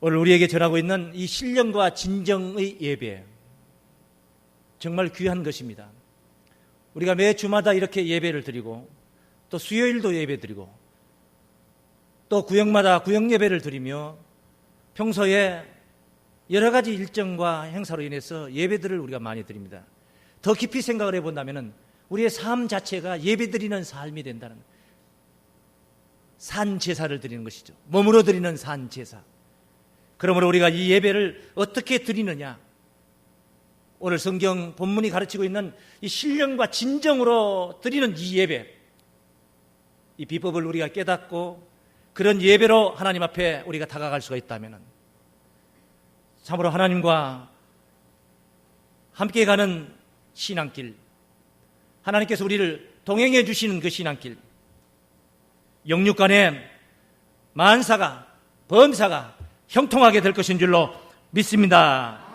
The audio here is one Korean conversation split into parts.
오늘 우리에게 전하고 있는 이 신령과 진정의 예배, 정말 귀한 것입니다. 우리가 매 주마다 이렇게 예배를 드리고 또 수요일도 예배 드리고 또 구역마다 구역 예배를 드리며 평소에 여러 가지 일정과 행사로 인해서 예배들을 우리가 많이 드립니다. 더 깊이 생각을 해본다면 우리의 삶 자체가 예배 드리는 삶이 된다는, 산제사를 드리는 것이죠. 몸으로 드리는 산제사. 그러므로 우리가 이 예배를 어떻게 드리느냐, 오늘 성경 본문이 가르치고 있는 이 신령과 진정으로 드리는 이 예배, 이 비법을 우리가 깨닫고 그런 예배로 하나님 앞에 우리가 다가갈 수가 있다면 참으로 하나님과 함께 가는 신앙길, 하나님께서 우리를 동행해 주시는 그 신앙길, 영육 간의 만사가, 범사가 형통하게 될 것인 줄로 믿습니다.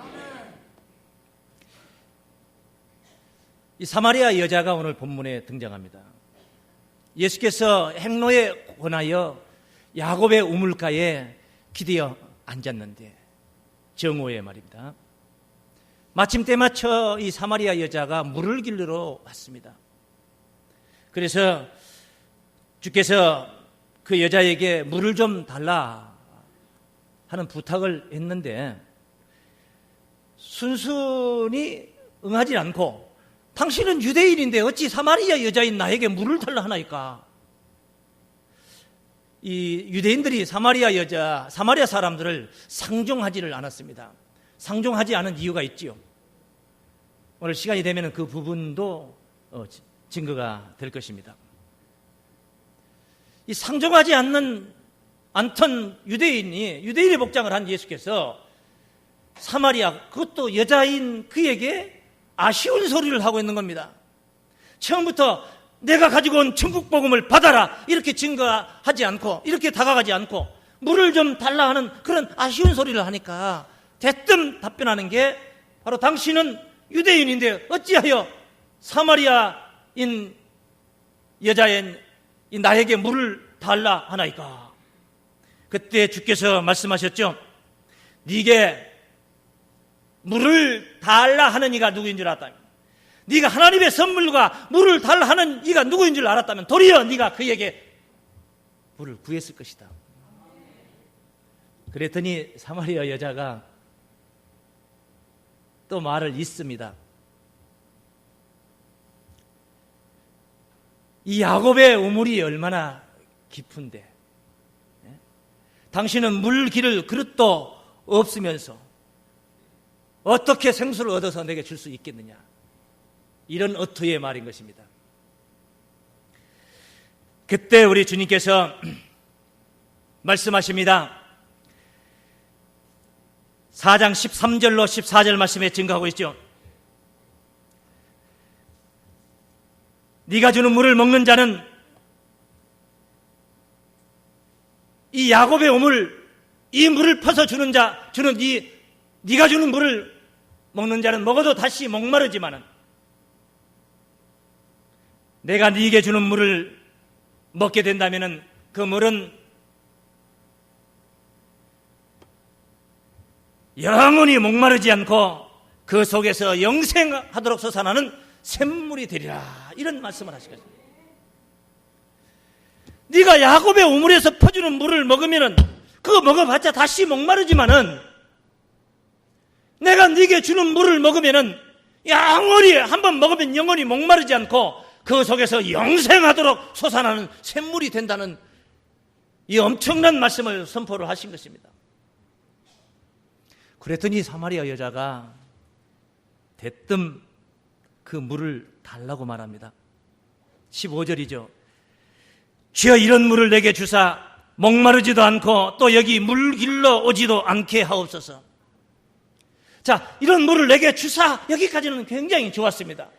이 사마리아 여자가 오늘 본문에 등장합니다. 예수께서 행로에 권하여 야곱의 우물가에 기대어 앉았는데, 정오에 말입니다. 마침 때맞춰 이 사마리아 여자가 물을 길러 왔습니다. 그래서 주께서 그 여자에게 물을 좀 달라 하는 부탁을 했는데 순순히 응하지 않고, 당신은 유대인인데 어찌 사마리아 여자인 나에게 물을 달라 하나이까? 이 유대인들이 사마리아 사람들을 상종하지를 않았습니다. 상종하지 않은 이유가 있지요. 오늘 시간이 되면 그 부분도 증거가 될 것입니다. 이 상종하지 않던 유대인의 복장을 한 예수께서 사마리아, 그것도 여자인 그에게 아쉬운 소리를 하고 있는 겁니다. 처음부터 내가 가지고 온 천국 복음을 받아라 이렇게 증거하지 않고, 이렇게 다가가지 않고 물을 좀 달라 하는 그런 아쉬운 소리를 하니까 대뜸 답변하는 게 바로 당신은 유대인인데 어찌하여 사마리아인 여자인 나에게 물을 달라 하나이까? 그때 주께서 말씀하셨죠. 네게 물을 달라 하는 이가 누구인 줄 알았다면, 네가 하나님의 선물과 물을 달라 하는 이가 누구인 줄 알았다면 도리어 네가 그에게 물을 구했을 것이다. 그랬더니 사마리아 여자가 또 말을 잇습니다. 이 야곱의 우물이 얼마나 깊은데, 당신은 물 기를 그릇도 없으면서 어떻게 생수를 얻어서 내게 줄 수 있겠느냐, 이런 어투의 말인 것입니다. 그때 우리 주님께서 말씀하십니다. 4장 13절로 14절 말씀에 증거하고 있죠. 네가 주는 물을 먹는 자는, 이 야곱의 우물, 이 물을 퍼서 주는 네가 주는 물을 먹는 자는 먹어도 다시 목마르지만은 내가 네게 주는 물을 먹게 된다면은 그 물은 영원히 목마르지 않고 그 속에서 영생하도록 솟아나는 샘물이 되리라, 이런 말씀을 하시거든요. 네가 야곱의 우물에서 퍼주는 물을 먹으면은 그거 먹어봤자 다시 목마르지만은 내가 네게 주는 물을 먹으면은 영원히, 한번 먹으면 영원히 목마르지 않고 그 속에서 영생하도록 솟아나는 샘물이 된다는 이 엄청난 말씀을 선포를 하신 것입니다. 그랬더니 사마리아 여자가 대뜸 그 물을 달라고 말합니다. 15절이죠. 주여 이런 물을 내게 주사 목마르지도 않고 또 여기 물 길러 오지도 않게 하옵소서. 자, 이런 물을 내게 주사, 여기까지는 굉장히 좋았습니다.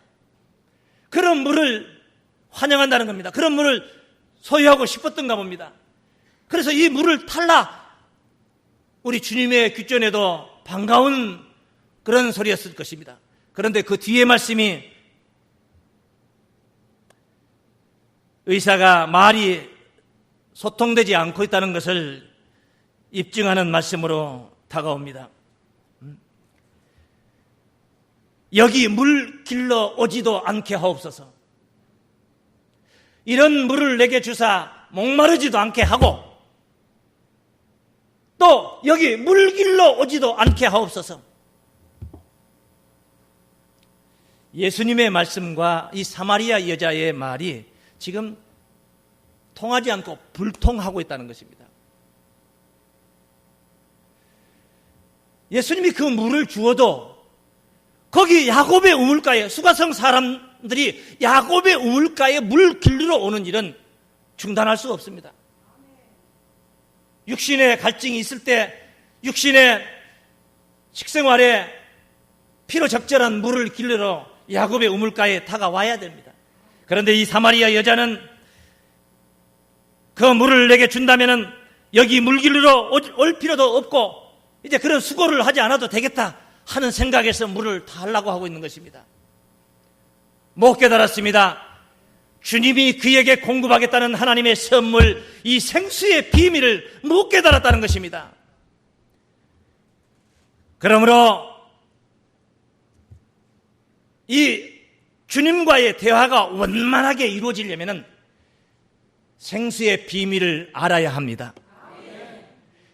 그런 물을 환영한다는 겁니다. 그런 물을 소유하고 싶었던가 봅니다. 그래서 이 물을 탈라, 우리 주님의 귓전에도 반가운 그런 소리였을 것입니다. 그런데 그 뒤에 말씀이, 의사가 말이 소통되지 않고 있다는 것을 입증하는 말씀으로 다가옵니다. 여기 물 길러 오지도 않게 하옵소서. 이런 물을 내게 주사 목마르지도 않게 하고, 또 여기 물 길러 오지도 않게 하옵소서. 예수님의 말씀과 이 사마리아 여자의 말이 지금 통하지 않고 불통하고 있다는 것입니다. 예수님이 그 물을 주어도 거기 야곱의 우물가에, 수가성 사람들이 야곱의 우물가에 물 길르러 오는 일은 중단할 수 없습니다. 육신의 갈증이 있을 때 육신의 식생활에 필요 적절한 물을 길르러 야곱의 우물가에 다가와야 됩니다. 그런데 이 사마리아 여자는 그 물을 내게 준다면은 여기 물 길르러 올 필요도 없고 이제 그런 수고를 하지 않아도 되겠다 하는 생각에서 물을 달라고 하고 있는 것입니다. 못 깨달았습니다. 주님이 그에게 공급하겠다는 하나님의 선물, 이 생수의 비밀을 못 깨달았다는 것입니다. 그러므로 이 주님과의 대화가 원만하게 이루어지려면 생수의 비밀을 알아야 합니다.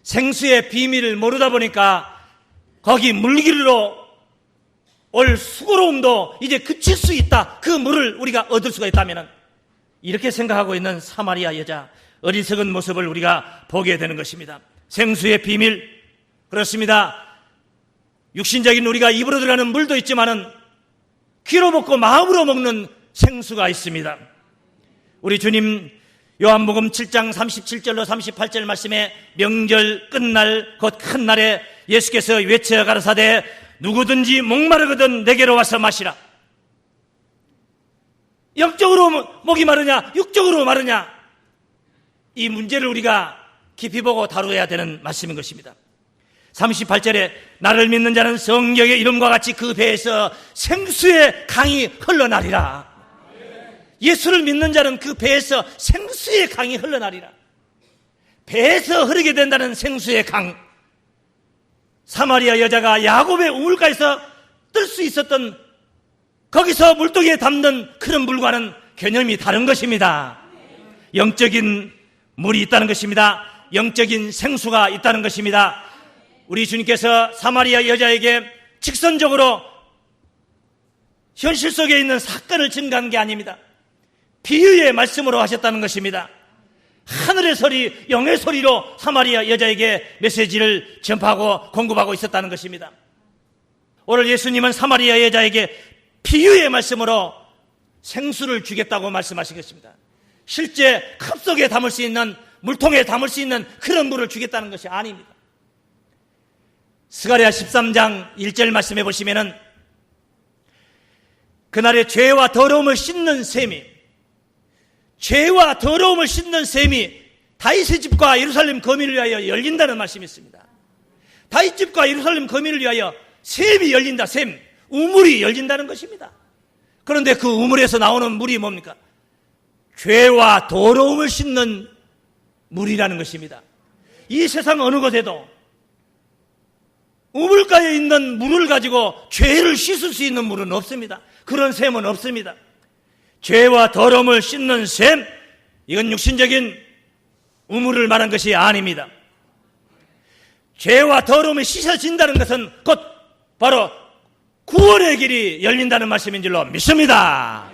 생수의 비밀을 모르다 보니까 거기 물길로 올 수고로움도 이제 그칠 수 있다. 그 물을 우리가 얻을 수가 있다면, 이렇게 생각하고 있는 사마리아 여자, 어리석은 모습을 우리가 보게 되는 것입니다. 생수의 비밀, 그렇습니다. 육신적인 우리가 입으로 들어가는 물도 있지만은 귀로 먹고 마음으로 먹는 생수가 있습니다. 우리 주님 요한복음 7장 37절로 38절 말씀에 명절 끝날 곧 큰 날에 예수께서 외쳐 가라사대 누구든지 목마르거든 내게로 와서 마시라. 영적으로 목이 마르냐 육적으로 마르냐, 이 문제를 우리가 깊이 보고 다루어야 되는 말씀인 것입니다. 38절에 나를 믿는 자는 성경의 이름과 같이 그 배에서 생수의 강이 흘러나리라. 예수를 믿는 자는 그 배에서 생수의 강이 흘러나리라. 배에서 흐르게 된다는 생수의 강, 사마리아 여자가 야곱의 우물가에서 뜰 수 있었던 거기서 물동이에 담는 그런 물과는 개념이 다른 것입니다. 영적인 물이 있다는 것입니다. 영적인 생수가 있다는 것입니다. 우리 주님께서 사마리아 여자에게 직선적으로 현실 속에 있는 사건을 증가한 게 아닙니다. 비유의 말씀으로 하셨다는 것입니다. 하늘의 소리, 영의 소리로 사마리아 여자에게 메시지를 전파하고 공급하고 있었다는 것입니다. 오늘 예수님은 사마리아 여자에게 비유의 말씀으로 생수를 주겠다고 말씀하신 것입니다. 실제 컵 속에 담을 수 있는, 물통에 담을 수 있는 그런 물을 주겠다는 것이 아닙니다. 스가랴 13장 1절 말씀해 보시면은 그날에 죄와 더러움을 씻는 셈이, 죄와 더러움을 씻는 셈이 다윗의 집과 예루살렘 거민을 위하여 열린다는 말씀이 있습니다. 다윗 집과 예루살렘 거민을 위하여 셈이 열린다. 셈, 우물이 열린다는 것입니다. 그런데 그 우물에서 나오는 물이 뭡니까? 죄와 더러움을 씻는 물이라는 것입니다. 이 세상 어느 곳에도 우물가에 있는 물을 가지고 죄를 씻을 수 있는 물은 없습니다. 그런 셈은 없습니다. 죄와 더러움을 씻는 셈, 이건 육신적인 우물을 말한 것이 아닙니다. 죄와 더러움이 씻어진다는 것은 곧 바로 구원의 길이 열린다는 말씀인 줄로 믿습니다.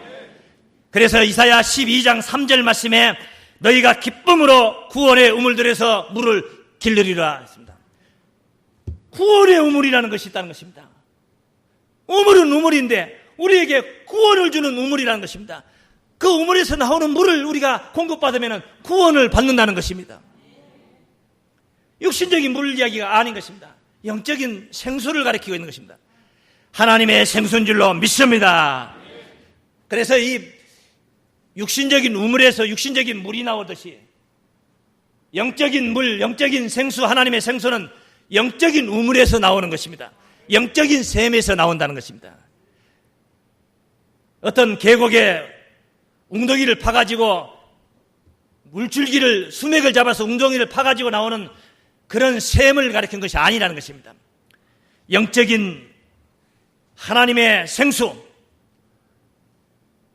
그래서 이사야 12장 3절 말씀에 너희가 기쁨으로 구원의 우물들에서 물을 길르리라 했습니다. 구원의 우물이라는 것이 있다는 것입니다. 우물은 우물인데 우리에게 구원을 주는 우물이라는 것입니다. 그 우물에서 나오는 물을 우리가 공급받으면 구원을 받는다는 것입니다. 육신적인 물 이야기가 아닌 것입니다. 영적인 생수를 가리키고 있는 것입니다. 하나님의 생수인 줄로 믿습니다. 그래서 이 육신적인 우물에서 육신적인 물이 나오듯이 영적인 물, 영적인 생수, 하나님의 생수는 영적인 우물에서 나오는 것입니다. 영적인 샘에서 나온다는 것입니다. 어떤 계곡에 웅덩이를 파가지고 물줄기를, 수맥을 잡아서 웅덩이를 파가지고 나오는 그런 셈을 가리킨 것이 아니라는 것입니다. 영적인 하나님의 생수,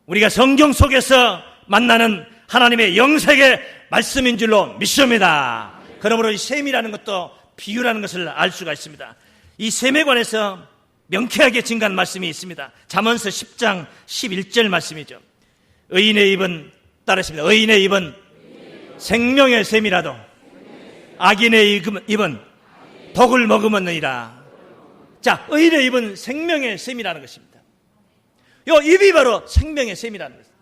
우리가 성경 속에서 만나는 하나님의 영색의 말씀인 줄로 믿습니다. 그러므로 이 셈이라는 것도 비유라는 것을 알 수가 있습니다. 이 셈에 관해서 명쾌하게 증거한 말씀이 있습니다. 잠언서 10장 11절 말씀이죠. 의인의 입은 따르십니다. 의인의 입은 생명의 셈이라도 악인의 입은 독을 머금었느니라. 자, 의인의 입은 생명의 셈이라는 것입니다. 이 입이 바로 생명의 셈이라는 것입니다.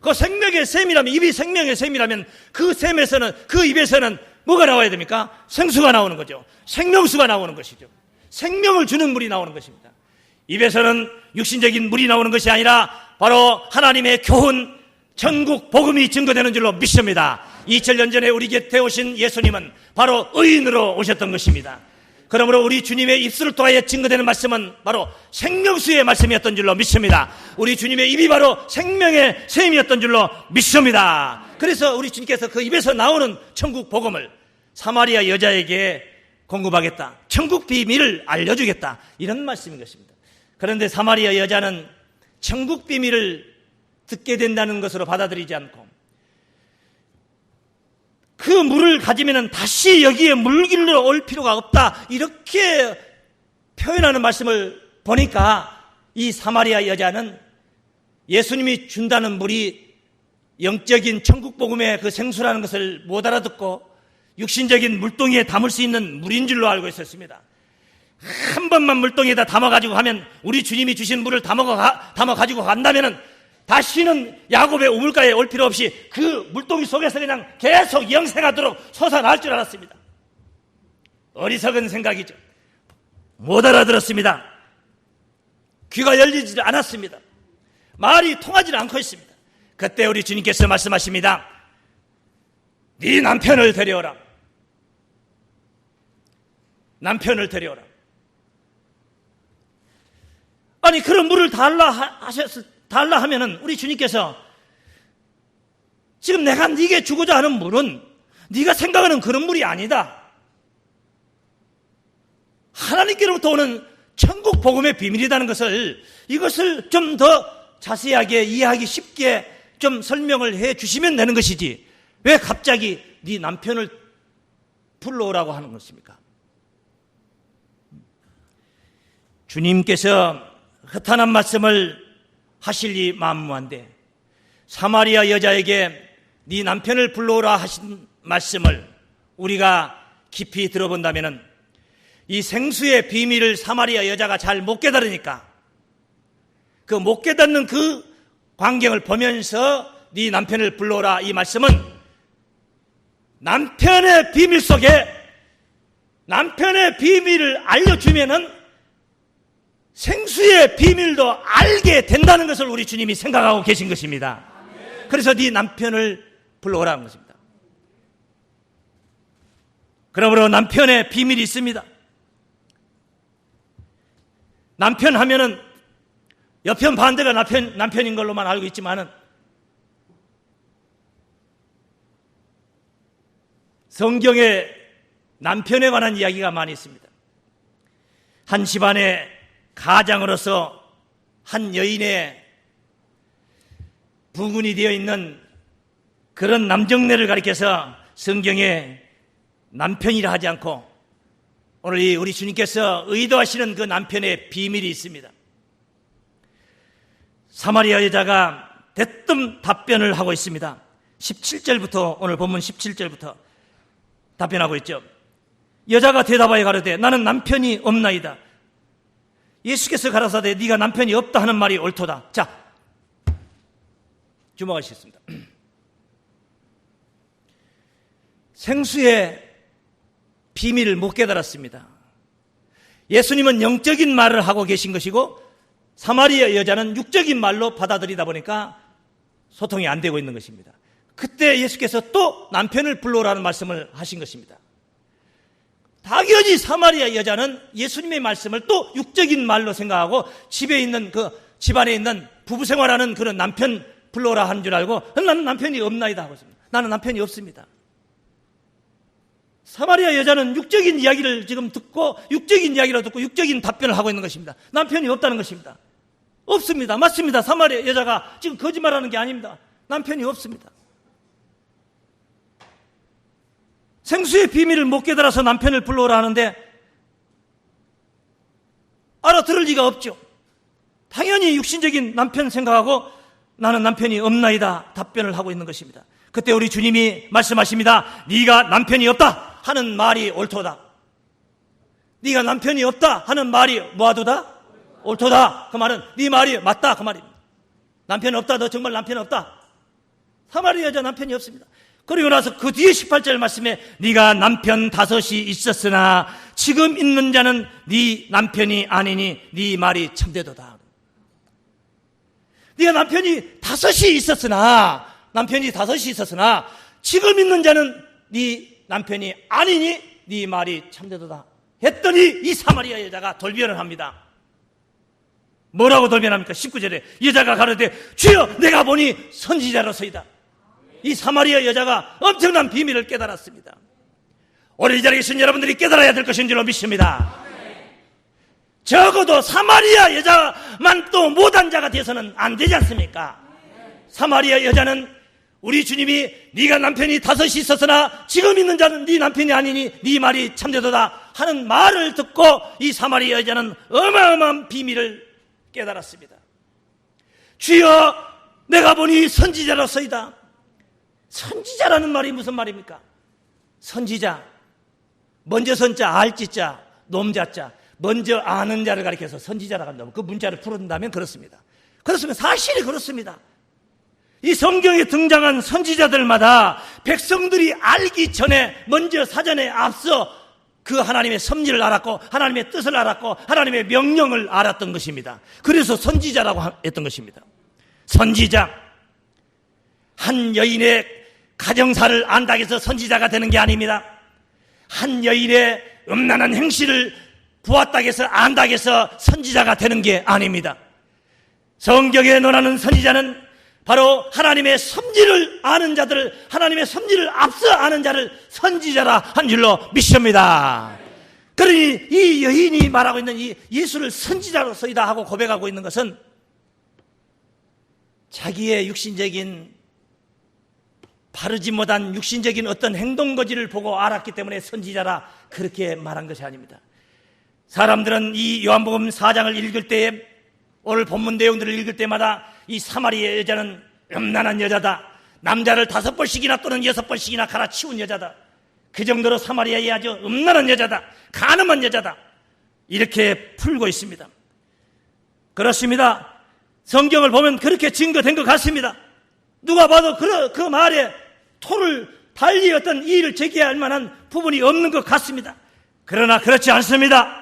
그 생명의 셈이라면, 입이 생명의 셈이라면 그 셈에서는, 그 입에서는 뭐가 나와야 됩니까? 생수가 나오는 거죠. 생명수가 나오는 것이죠. 생명을 주는 물이 나오는 것입니다. 입에서는 육신적인 물이 나오는 것이 아니라 바로 하나님의 교훈, 천국 복음이 증거되는 줄로 믿습니다. 2000년 전에 우리 곁에 오신 예수님은 바로 의인으로 오셨던 것입니다. 그러므로 우리 주님의 입술을 통하여 증거되는 말씀은 바로 생명수의 말씀이었던 줄로 믿습니다. 우리 주님의 입이 바로 생명의 셈이었던 줄로 믿습니다. 그래서 우리 주님께서 그 입에서 나오는 천국 복음을 사마리아 여자에게 공급하겠다, 천국 비밀을 알려주겠다, 이런 말씀인 것입니다. 그런데 사마리아 여자는 천국 비밀을 듣게 된다는 것으로 받아들이지 않고 그 물을 가지면 다시 여기에 물길로 올 필요가 없다, 이렇게 표현하는 말씀을 보니까 이 사마리아 여자는 예수님이 준다는 물이 영적인 천국 복음의 그 생수라는 것을 못 알아듣고 육신적인 물동이에 담을 수 있는 물인 줄로 알고 있었습니다. 한 번만 물동이에다 담아가지고 가면, 우리 주님이 주신 물을 담아가지고 간다면은 다시는 야곱의 우물가에 올 필요 없이 그 물동이 속에서 그냥 계속 영생하도록 솟아날 줄 알았습니다. 어리석은 생각이죠. 못 알아들었습니다. 귀가 열리지 않았습니다. 말이 통하지 않고 있습니다. 그때 우리 주님께서 말씀하십니다. 네 남편을 데려오라. 남편을 데려오라. 아니, 그런 물을 달라 하면은 우리 주님께서 지금 내가 네게 주고자 하는 물은 네가 생각하는 그런 물이 아니다. 하나님께로부터 오는 천국 복음의 비밀이라는 것을, 이것을 좀 더 자세하게 이해하기 쉽게 좀 설명을 해 주시면 되는 것이지, 왜 갑자기 네 남편을 불러오라고 하는 것입니까? 주님께서 허탄한 말씀을 하실리 만무한데 사마리아 여자에게 네 남편을 불러오라 하신 말씀을 우리가 깊이 들어본다면 이 생수의 비밀을 사마리아 여자가 잘 못 깨달으니까 그 못 깨닫는 그 광경을 보면서 네 남편을 불러오라, 이 말씀은 남편의 비밀 속에 남편의 비밀을 알려주면은 생수의 비밀도 알게 된다는 것을 우리 주님이 생각하고 계신 것입니다. 그래서 네 남편을 불러오라는 것입니다. 그러므로 남편의 비밀이 있습니다. 남편 하면은 옆편 반대가 남편인 걸로만 알고 있지만은 성경에 남편에 관한 이야기가 많이 있습니다. 한 집안의 가장으로서 한 여인의 부군이 되어 있는 그런 남정네를 가리켜서 성경에 남편이라 하지 않고 오늘 우리 주님께서 의도하시는 그 남편의 비밀이 있습니다. 사마리아 여자가 대뜸 답변을 하고 있습니다. 17절부터, 오늘 본문 17절부터 답변하고 있죠. 여자가 대답하여 가로되 나는 남편이 없나이다. 예수께서 가라사대 네가 남편이 없다 하는 말이 옳도다. 자, 주목하시겠습니다. 생수의 비밀을 못 깨달았습니다. 예수님은 영적인 말을 하고 계신 것이고 사마리아 여자는 육적인 말로 받아들이다 보니까 소통이 안 되고 있는 것입니다. 그때 예수께서 또 남편을 불러오라는 말씀을 하신 것입니다. 당연히 사마리아 여자는 예수님의 말씀을 또 육적인 말로 생각하고 집에 있는 그 집안에 있는 부부 생활하는 그런 남편 불러오라 하는 줄 알고 나는 남편이 없나이다 하고 있습니다. 나는 남편이 없습니다. 사마리아 여자는 육적인 이야기를 지금 듣고 육적인 이야기를 듣고 육적인 답변을 하고 있는 것입니다. 남편이 없다는 것입니다. 없습니다. 맞습니다. 사마리아 여자가 지금 거짓말하는 게 아닙니다. 남편이 없습니다. 생수의 비밀을 못 깨달아서 남편을 불러오라 하는데 알아들을 리가 없죠. 당연히 육신적인 남편 생각하고 나는 남편이 없나이다 답변을 하고 있는 것입니다. 그때 우리 주님이 말씀하십니다. 네가 남편이 없다 하는 말이 옳도다. 네가 남편이 없다 하는 말이 뭐하도다? 옳도다. 그 말은 네 말이 맞다 그 말입니다. 남편 없다. 너 정말 남편 없다. 사마리아 여자 남편이 없습니다. 그리고 나서 그 뒤에 18절 말씀에 네가 남편 5이 있었으나 지금 있는 자는 네 남편이 아니니 네 말이 참되도다. 네가 남편이 5이 있었으나 지금 있는 자는 네 남편이 아니니 네 말이 참되도다 했더니 이 사마리아 여자가 돌변을 합니다. 뭐라고 돌변합니까? 19절에 여자가 가로되 주여 내가 보니 선지자로서이다. 이 사마리아 여자가 엄청난 비밀을 깨달았습니다. 오늘 이 자리에 계신 여러분들이 깨달아야 될 것인 줄로 믿습니다. 적어도 사마리아 여자만 또 못한 자가 되어서는 안 되지 않습니까? 사마리아 여자는 우리 주님이 네가 남편이 5이 있었으나 지금 있는 자는 네 남편이 아니니 네 말이 참되도다 하는 말을 듣고 이 사마리아 여자는 어마어마한 비밀을 깨달았습니다. 주여 내가 보니 선지자로서이다. 선지자라는 말이 무슨 말입니까? 선지자, 먼저 선자, 알지자, 놈자자, 먼저 아는 자를 가리켜서 선지자라고 한다면 그 문자를 풀어준다면 그렇습니다. 그렇습니다. 사실이 그렇습니다. 이 성경에 등장한 선지자들마다 백성들이 알기 전에 먼저 사전에 앞서 그 하나님의 섭리를 알았고 하나님의 뜻을 알았고 하나님의 명령을 알았던 것입니다. 그래서 선지자라고 했던 것입니다. 선지자, 한 여인의 가정사를 안다고 해서 선지자가 되는 게 아닙니다. 한 여인의 음란한 행실을 보았다고 해서 안다고 해서 선지자가 되는 게 아닙니다. 성경에 논하는 선지자는 바로 하나님의 섭리를 아는 자들을, 하나님의 섭리를 앞서 아는 자를 선지자라 한 줄로 믿습니다. 그러니 이 여인이 말하고 있는 이 예수를 선지자로서이다 하고 고백하고 있는 것은 자기의 육신적인 바르지 못한 육신적인 어떤 행동거지를 보고 알았기 때문에 선지자라 그렇게 말한 것이 아닙니다. 사람들은 이 요한복음 4장을 읽을 때에 오늘 본문 내용들을 읽을 때마다 이 사마리아 여자는 음란한 여자다, 남자를 5번씩이나 또는 6번씩이나 갈아치운 여자다, 그 정도로 사마리아에 아주 음란한 여자다, 간음한 여자다, 이렇게 풀고 있습니다. 그렇습니다. 성경을 보면 그렇게 증거된 것 같습니다. 누가 봐도 그 말에 토를 달리 어떤 이의를 제기할 만한 부분이 없는 것 같습니다. 그러나 그렇지 않습니다.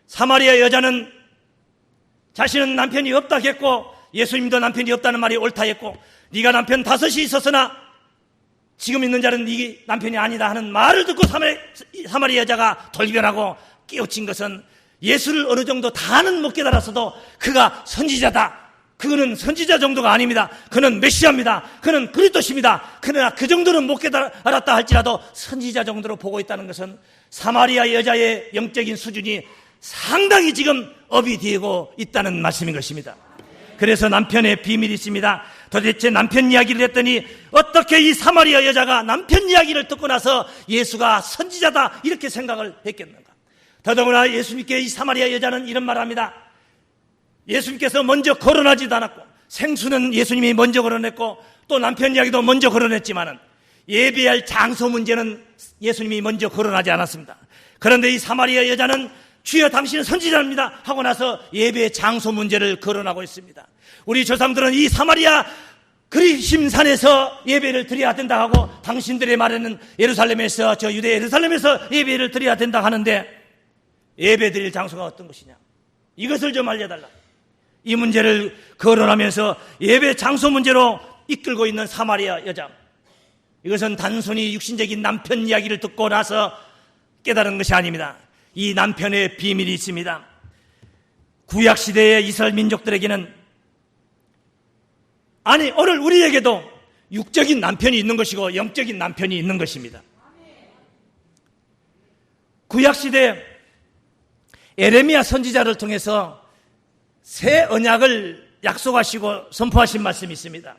사마리아 여자는 자신은 남편이 없다 했고 예수님도 남편이 없다는 말이 옳다 했고 네가 남편 5이 있었으나 지금 있는 자는 네 남편이 아니다 하는 말을 듣고 사마리아 여자가 돌변하고 깨우친 것은 예수를 어느 정도 다는 못 깨달았어도 그가 선지자다, 그는 선지자 정도가 아닙니다. 그는 메시아입니다. 그는 그리스도십니다. 그러나 그 정도는 못 깨달았다 할지라도 선지자 정도로 보고 있다는 것은 사마리아 여자의 영적인 수준이 상당히 지금 업이 되고 있다는 말씀인 것입니다. 그래서 남편의 비밀이 있습니다. 도대체 남편 이야기를 했더니 어떻게 이 사마리아 여자가 남편 이야기를 듣고 나서 예수가 선지자다 이렇게 생각을 했겠는가? 더더구나 예수님께 이 사마리아 여자는 이런 말을 합니다. 예수님께서 먼저 거론하지도 않았고 생수는 예수님이 먼저 거론했고 또 남편 이야기도 먼저 거론했지만은 예배할 장소 문제는 예수님이 먼저 거론하지 않았습니다. 그런데 이 사마리아 여자는 주여 당신은 선지자입니다 하고 나서 예배의 장소 문제를 거론하고 있습니다. 우리 조상들은 이 사마리아 그리심산에서 예배를 드려야 된다 하고 당신들의 말에는 예루살렘에서 저 유대 예루살렘에서 예배를 드려야 된다 하는데 예배 드릴 장소가 어떤 것이냐, 이것을 좀 알려달라. 이 문제를 거론하면서 예배 장소 문제로 이끌고 있는 사마리아 여자, 이것은 단순히 육신적인 남편 이야기를 듣고 나서 깨달은 것이 아닙니다. 이 남편의 비밀이 있습니다. 구약시대의 이스라엘 민족들에게는, 아니 오늘 우리에게도 육적인 남편이 있는 것이고 영적인 남편이 있는 것입니다. 구약시대 에레미야 선지자를 통해서 새 언약을 약속하시고 선포하신 말씀이 있습니다.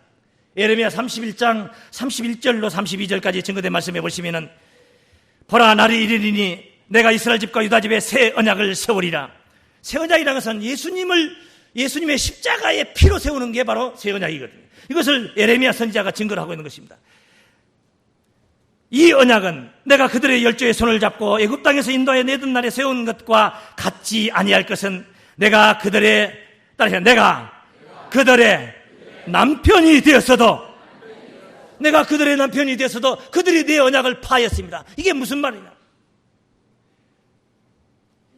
에레미야 31장 31절로 32절까지 증거된 말씀해 보시면은 보라 날이 이르리니 내가 이스라엘 집과 유다 집에 새 언약을 세우리라. 새 언약이라는 것은 예수님의 십자가의 피로 세우는 게 바로 새 언약이거든요. 이것을 에레미야 선지자가 증거를 하고 있는 것입니다. 이 언약은 내가 그들의 열조의 손을 잡고 애굽 땅에서 인도하여 내던 날에 세운 것과 같지 아니할 것은 내가 그들의 남편이 되었어도 그들이 내 언약을 파했습니다. 이게 무슨 말이냐?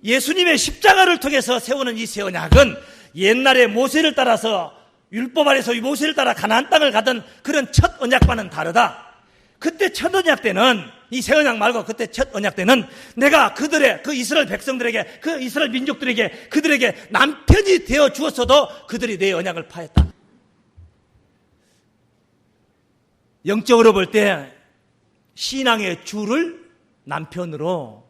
예수님의 십자가를 통해서 세우는 이 새 언약은 옛날에 모세를 따라서 율법 아래서 모세를 따라 가나안 땅을 가던 그런 첫 언약과는 다르다. 그때 첫 언약 때는 이 새 언약 말고 그때 첫 언약 때는 내가 그 이스라엘 백성들에게 그 이스라엘 민족들에게 그들에게 남편이 되어 주었어도 그들이 내 언약을 파했다. 영적으로 볼 때 신앙의 주를 남편으로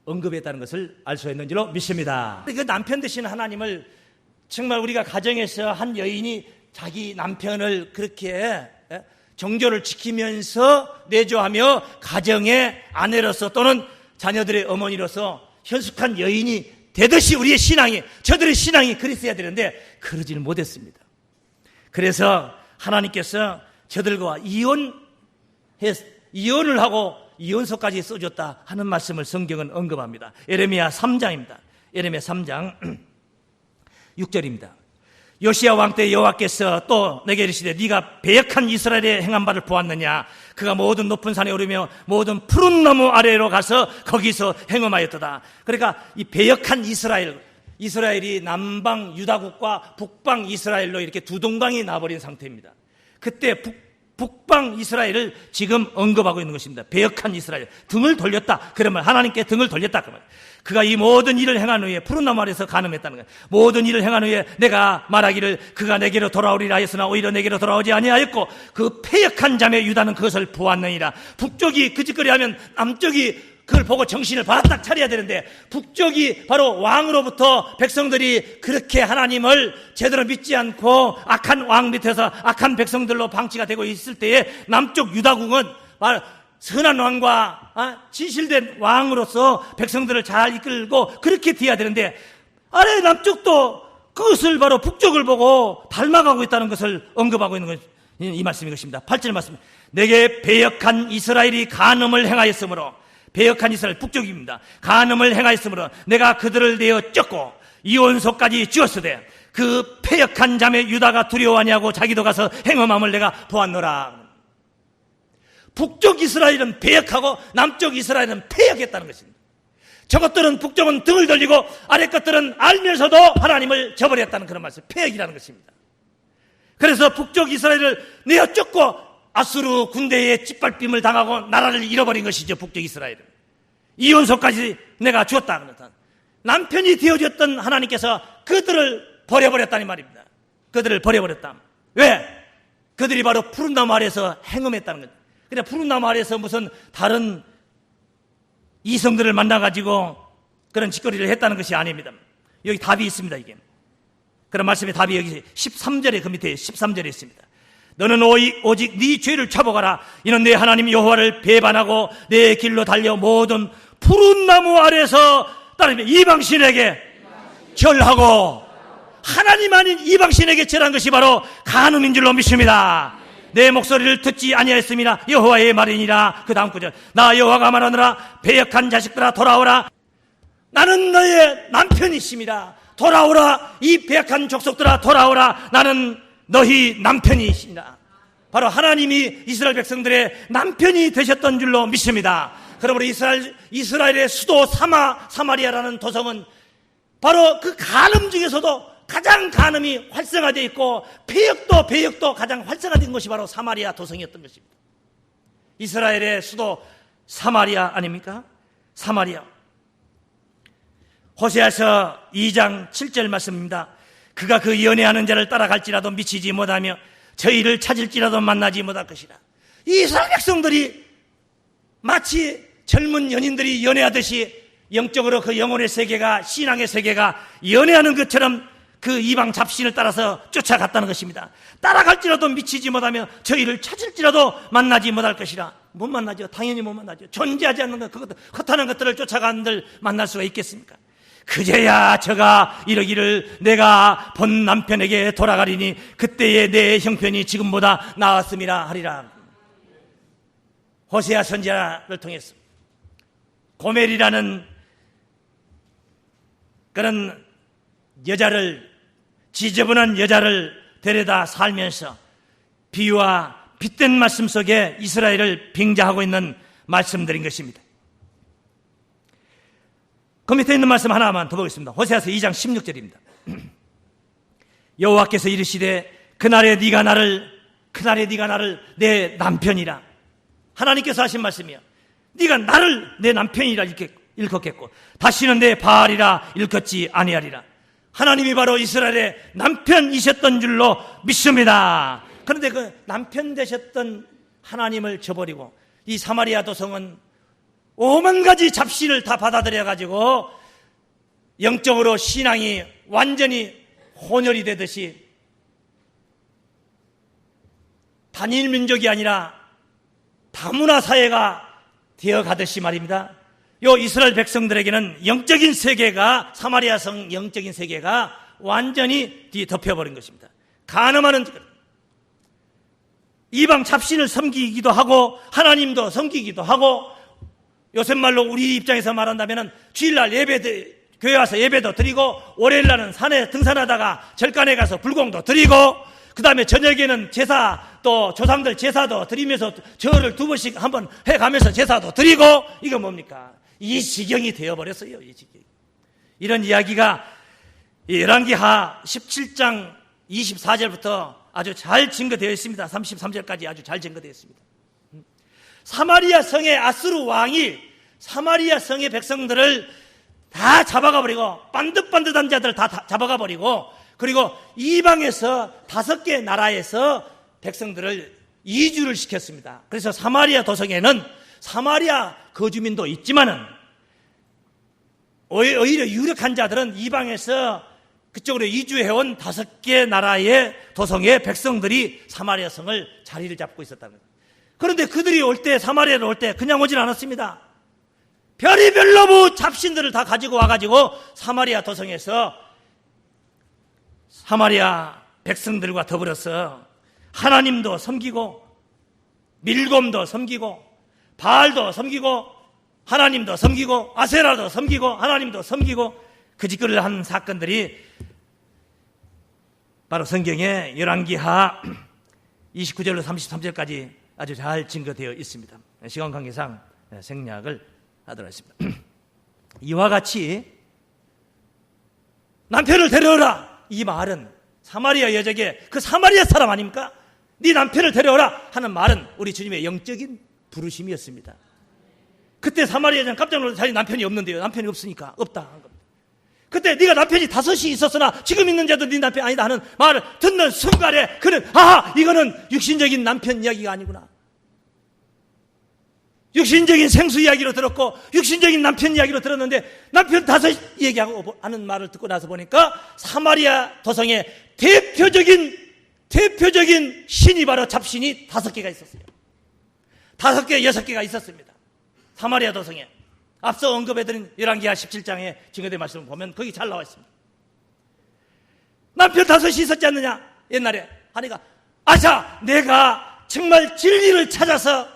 언급했다는 것을 알 수 있는 줄로 믿습니다. 그 남편 되신 하나님을 정말 우리가 가정에서 한 여인이 자기 남편을 그렇게 정조를 지키면서 내조하며 가정의 아내로서 또는 자녀들의 어머니로서 현숙한 여인이 되듯이 저들의 신앙이 그랬어야 되는데 그러지는 못했습니다. 그래서 하나님께서 저들과 이혼을 하고 이혼서까지 써줬다 하는 말씀을 성경은 언급합니다. 에레미야 3장입니다. 에레미야 3장 6절입니다. 요시야 왕 때 여호와께서 또 내게 이르시되 네가 배역한 이스라엘의 행한 바를 보았느냐? 그가 모든 높은 산에 오르며 모든 푸른 나무 아래로 가서 거기서 행음하였도다. 그러니까 이 배역한 이스라엘이 남방 유다국과 북방 이스라엘로 이렇게 두 동강이 나버린 상태입니다. 그때 북방 이스라엘을 지금 언급하고 있는 것입니다. 배역한 이스라엘, 등을 돌렸다. 그러면 하나님께 등을 돌렸다. 그러면 그가 이 모든 일을 행한 후에 푸른 나무 아래서 간음했다는 거예요. 모든 일을 행한 후에 내가 말하기를 그가 내게로 돌아오리라 하였으나 오히려 내게로 돌아오지 아니하였고 그 패역한 자매 유다는 그것을 보았느니라. 북쪽이 그 짓거리 하면 남쪽이 그걸 보고 정신을 바짝 차려야 되는데 북쪽이 바로 왕으로부터 백성들이 그렇게 하나님을 제대로 믿지 않고 악한 왕 밑에서 악한 백성들로 방치가 되고 있을 때에 남쪽 유다국은 선한 왕과 진실된 왕으로서 백성들을 잘 이끌고 그렇게 돼야 되는데 아래 남쪽도 그것을 바로 북쪽을 보고 닮아가고 있다는 것을 언급하고 있는 것이 이 말씀인 것입니다. 8절 말씀. 내게 배역한 이스라엘이 간음을 행하였으므로 배역한 이스라엘 북쪽입니다. 간음을 행하였으므로 내가 그들을 내어 쫓고 이혼소까지 지었으되 그 패역한 자매 유다가 두려워하냐고 자기도 가서 행음함을 내가 보았노라. 북쪽 이스라엘은 배역하고 남쪽 이스라엘은 패역했다는 것입니다. 저것들은 북쪽은 등을 돌리고 아래 것들은 알면서도 하나님을 저버렸다는 그런 말씀, 패역이라는 것입니다. 그래서 북쪽 이스라엘을 내어 쫓고 아수르 군대의 짓밟힘을 당하고 나라를 잃어버린 것이죠. 북쪽 이스라엘은 이혼소까지 내가 주었다. 남편이 되어줬던 하나님께서 그들을 버려버렸다는 말입니다. 그들을 버려버렸다. 왜? 그들이 바로 푸른 나무 아래에서 행음했다는 거죠. 그냥 푸른 나무 아래에서 무슨 다른 이성들을 만나가지고 그런 짓거리를 했다는 것이 아닙니다. 여기 답이 있습니다. 이게 그런 말씀의 답이 여기 13절에 그 밑에 13절에 있습니다. 너는 오직 네 죄를 차복하라. 이는 내 하나님 여호와를 배반하고 내 길로 달려 모든 푸른 나무 아래에서 따르며 이방신에게 절하고 하나님 아닌 이방신에게 절한 것이 바로 간음인 줄로 믿습니다. 내 목소리를 듣지 아니하였음이나 여호와의 말이니라. 그 다음 구절. 나 여호와가 말하노라. 배역한 자식들아 돌아오라. 나는 너의 남편이십니다. 돌아오라. 이 배역한 족속들아 돌아오라. 나는 너희 남편이시니라. 바로 하나님이 이스라엘 백성들의 남편이 되셨던 줄로 믿습니다. 그러므로 이스라엘의 수도 사마리아라는 도성은 바로 그 간음 중에서도 가장 간음이 활성화되어 있고 배역도 가장 활성화된 것이 바로 사마리아 도성이었던 것입니다. 이스라엘의 수도 사마리아 아닙니까? 사마리아. 호세아서 2장 7절 말씀입니다. 그가 그 연애하는 자를 따라갈지라도 미치지 못하며 저희를 찾을지라도 만나지 못할 것이라. 이 이스라엘 백성들이 마치 젊은 연인들이 연애하듯이 영적으로 그 영혼의 세계가, 신앙의 세계가 연애하는 것처럼 그 이방 잡신을 따라서 쫓아갔다는 것입니다. 따라갈지라도 미치지 못하며 저희를 찾을지라도 만나지 못할 것이라. 못 만나죠. 당연히 못 만나죠. 존재하지 않는 것, 그것도 헛하는 것들을 쫓아간들 만날 수가 있겠습니까? 그제야 저가 이러기를 내가 본 남편에게 돌아가리니 그때의 내 형편이 지금보다 나았음이라 하리라. 호세아 선지자를 통해서 고멜이라는 그런 여자를, 지저분한 여자를 데려다 살면서 비유와 빗된 말씀 속에 이스라엘을 빙자하고 있는 말씀들인 것입니다. 그 밑에 있는 말씀 하나만 더 보겠습니다. 호세아서 2장 16절입니다. 여호와께서 이르시되 그날에 네가 나를 내 남편이라. 하나님께서 하신 말씀이야. 네가 나를 내 남편이라 일컫겠고 다시는 내 바알이라 일컫지 아니하리라. 하나님이 바로 이스라엘의 남편이셨던 줄로 믿습니다. 그런데 그 남편 되셨던 하나님을 저버리고 이 사마리아 도성은 오만 가지 잡신을 다 받아들여가지고 영적으로 신앙이 완전히 혼혈이 되듯이 단일 민족이 아니라 다문화 사회가 되어가듯이 말입니다. 요 이스라엘 백성들에게는 영적인 세계가, 사마리아 성 영적인 세계가 완전히 뒤덮여버린 것입니다. 간음하는 이방 잡신을 섬기기도 하고 하나님도 섬기기도 하고, 요새 말로 우리 입장에서 말한다면 주일날 교회 와서 예배도 드리고 월요일날은 산에 등산하다가 절간에 가서 불공도 드리고 그 다음에 저녁에는 제사, 또 조상들 제사도 드리면서 절을 2번씩 한번 해가면서 제사도 드리고, 이거 뭡니까? 이 지경이 되어버렸어요. 이 지경. 이런 이야기가 열왕기하 17장 24절부터 아주 잘 증거되어 있습니다. 33절까지 아주 잘 증거되어 있습니다. 사마리아 성의 아수르 왕이 사마리아 성의 백성들을 다 잡아가 버리고, 반듯반듯한 자들 다 잡아가 버리고, 그리고 이방에서 5개 나라에서 백성들을 이주를 시켰습니다. 그래서 사마리아 도성에는 사마리아 거주민도 있지만은 오히려 유력한 자들은 이방에서 그쪽으로 이주해온 5개 나라의 도성의 백성들이 사마리아 성을 자리를 잡고 있었다는 거예요. 그런데 그들이 올 때, 사마리아를 올 때 그냥 오질 않았습니다. 별의별 로부 잡신들을 다 가지고 와가지고 사마리아 도성에서 사마리아 백성들과 더불어서 하나님도 섬기고 밀곰도 섬기고 바알도 섬기고 하나님도 섬기고 아세라도 섬기고 하나님도 섬기고 그 짓거리를 한 사건들이 바로 성경의 열왕기하 29절로 33절까지 아주 잘 증거되어 있습니다. 시간 관계상 생략을 하도록 하겠습니다. 이와 같이 남편을 데려오라, 이 말은 사마리아 여자에게, 그 사마리아 사람 아닙니까? 네 남편을 데려오라 하는 말은 우리 주님의 영적인 부르심이었습니다. 그때 사마리아 여자는 깜짝 놀라서 자기 남편이 없는데요, 남편이 없으니까 없다 한 겁니다. 그때 네가 남편이 5이 있었으나 지금 있는 자도 네 남편이 아니다 하는 말을 듣는 순간에 그는 이거는 육신적인 남편 이야기가 아니구나, 육신적인 생수 이야기로 들었고 육신적인 남편 이야기로 들었는데 남편 5 얘기하고 하는 말을 듣고 나서 보니까 사마리아 도성의 대표적인 신이 바로 잡신이 5개가 있었어요. 5개, 6개가 있었습니다. 사마리아 도성에. 앞서 언급해드린 열왕기하 17장에 증거된 말씀을 보면 거기 잘 나와 있습니다. 남편 5이 있었지 않느냐 옛날에 하니까, 아자 내가 정말 진리를 찾아서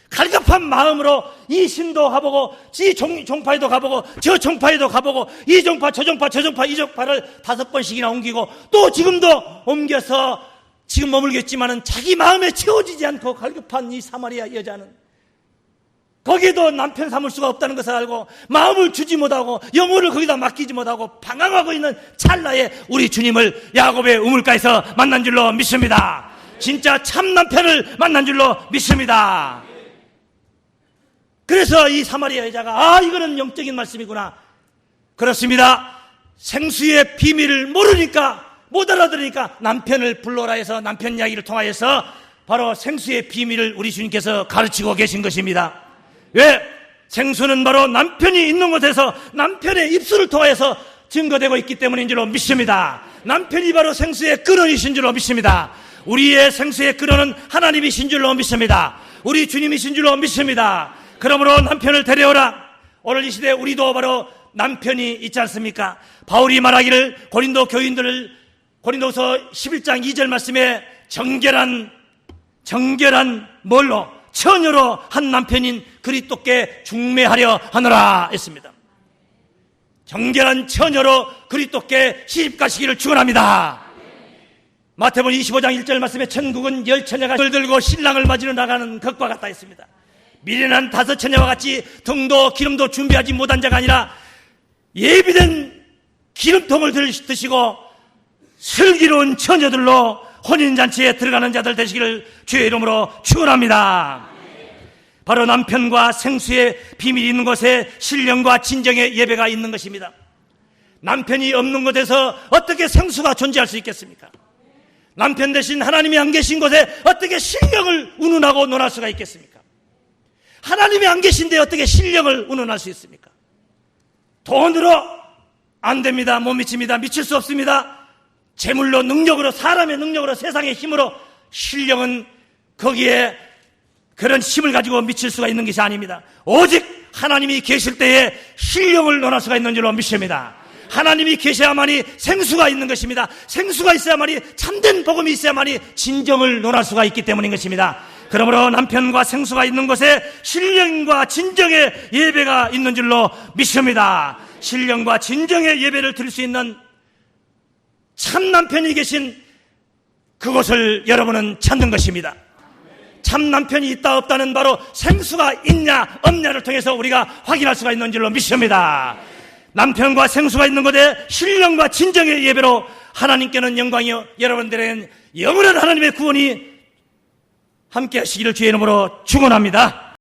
갈급한 마음으로 이 신도 가보고 이 종파에도 가보고 저 종파에도 가보고 이 종파 저 종파 저 종파 이 종파를 5번씩이나 옮기고 또 지금도 옮겨서 지금 머물겠지만은 자기 마음에 채워지지 않고 갈급한 이 사마리아 여자는 거기에도 남편 삼을 수가 없다는 것을 알고 마음을 주지 못하고 영혼을 거기다 맡기지 못하고 방황하고 있는 찰나에 우리 주님을 야곱의 우물가에서 만난 줄로 믿습니다. 진짜 참 남편을 만난 줄로 믿습니다. 그래서 이 사마리아 여자가 이거는 영적인 말씀이구나. 그렇습니다. 생수의 비밀을 모르니까, 못 알아들으니까 남편을 불러라 해서 남편 이야기를 통하여서 바로 생수의 비밀을 우리 주님께서 가르치고 계신 것입니다. 왜? 생수는 바로 남편이 있는 곳에서 남편의 입술을 통해서 증거되고 있기 때문인 줄로 믿습니다. 남편이 바로 생수의 근원이신 줄로 믿습니다. 우리의 생수의 근원은 하나님이신 줄로 믿습니다. 우리 주님이신 줄로 믿습니다. 그러므로 남편을 데려오라. 오늘 이 시대에 우리도 바로 남편이 있지 않습니까? 바울이 말하기를 고린도 교인들을 고린도서 11장 2절 말씀에 정결한 뭘로? 처녀로 한 남편인 그리스도께 중매하려 하노라 했습니다. 정결한 처녀로 그리스도께 시집가시기를 축원합니다. 마태복음 25장 1절 말씀에 천국은 10처녀가 돌 들고 신랑을 맞으러 나가는 것과 같다 했습니다. 미련한 5처녀와 같이 등도 기름도 준비하지 못한 자가 아니라 예비된 기름통을 드시고 슬기로운 처녀들로 혼인잔치에 들어가는 자들 되시기를 주의 이름으로 축원합니다. 바로 남편과 생수의 비밀이 있는 곳에 신령과 진정의 예배가 있는 것입니다. 남편이 없는 곳에서 어떻게 생수가 존재할 수 있겠습니까? 남편 대신 하나님이 안 계신 곳에 어떻게 신령을 운운하고 논할 수가 있겠습니까? 하나님이 안 계신데 어떻게 신령을 운운할 수 있습니까? 돈으로 안 됩니다. 못 미칩니다. 미칠 수 없습니다. 재물로, 능력으로, 사람의 능력으로, 세상의 힘으로 신령은 거기에 그런 힘을 가지고 미칠 수가 있는 것이 아닙니다. 오직 하나님이 계실 때에 신령을 논할 수가 있는 줄로 믿습니다. 하나님이 계셔야만이 생수가 있는 것입니다. 생수가 있어야만이 참된 복음이 있어야만이 진정을 논할 수가 있기 때문인 것입니다. 그러므로 남편과 생수가 있는 곳에 신령과 진정의 예배가 있는 줄로 믿습니다. 신령과 진정의 예배를 드릴 수 있는 참 남편이 계신 그곳을 여러분은 찾는 것입니다. 참 남편이 있다 없다는 바로 생수가 있냐 없냐를 통해서 우리가 확인할 수가 있는 줄로 믿습니다. 남편과 생수가 있는 곳에 신령과 진정의 예배로 하나님께는 영광이요 여러분들은 영원한 하나님의 구원이 함께 하시기를 주의 이름으로 축원합니다.